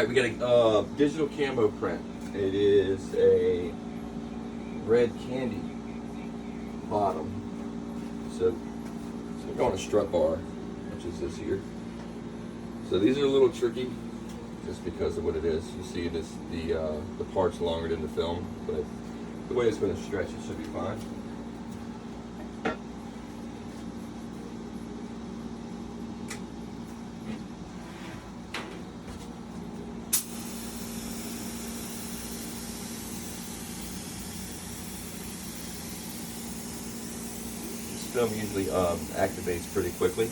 Alright, we got a digital camo print. It is a red candy bottom. So we're going to strut bar, which is this here. So these are a little tricky just because of what it is. You see this, the part's longer than the film, but the way it's going to stretch, it should be fine. Film usually activates pretty quickly,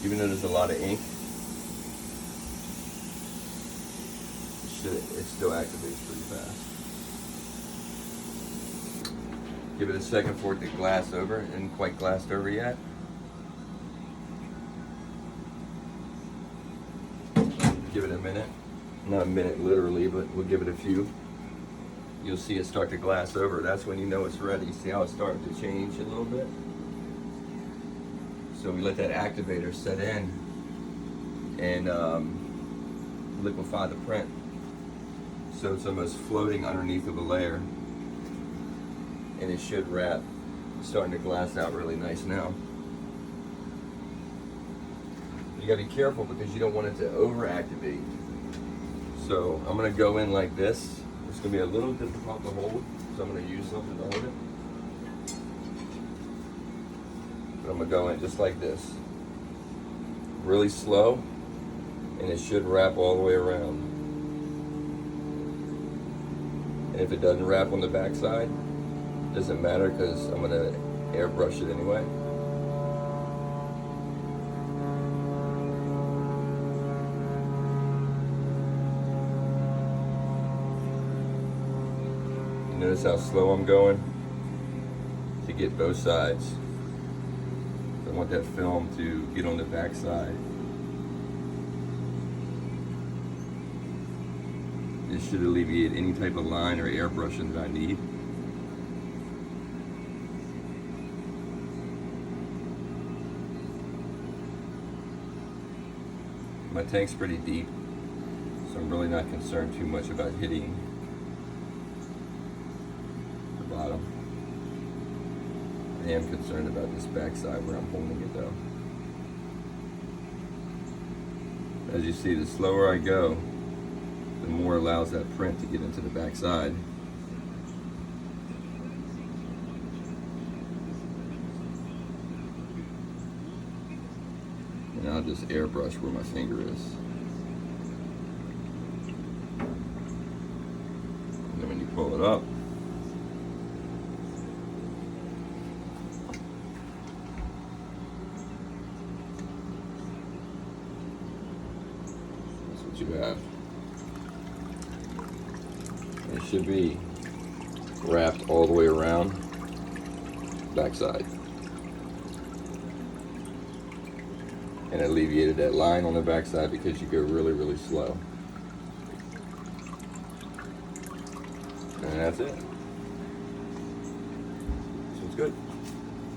even though there's a lot of ink. It still activates pretty fast. Give it a second for it to glass over. It isn't quite glassed over yet. Give it a minute. Not a minute literally, but we'll give it a few. You'll see it start to glass over. That's when you know it's ready. See how it's starting to change a little bit? So we let that activator set in and liquefy the print. So it's almost floating underneath of a layer. And it should wrap. It's starting to glass out really nice now. You gotta be careful because you don't want it to over-activate. So I'm gonna go in like this. It's going to be a little difficult to hold, so I'm going to use something to hold it. But I'm going to go in just like this. Really slow, and it should wrap all the way around. And if it doesn't wrap on the back side, it doesn't matter because I'm going to airbrush it anyway. Notice how slow I'm going to get both sides. I want that film to get on the back side. This should alleviate any type of line or airbrushing that I need. My tank's pretty deep, so I'm really not concerned too much about hitting bottom. I am concerned about this backside where I'm holding it though. As you see, the slower I go, the more it allows that print to get into the backside. And I'll just airbrush where my finger is. And then when you pull it up, you have. It should be wrapped all the way around backside and alleviated that line on the backside because you go really, really slow. And that's it. So it's good.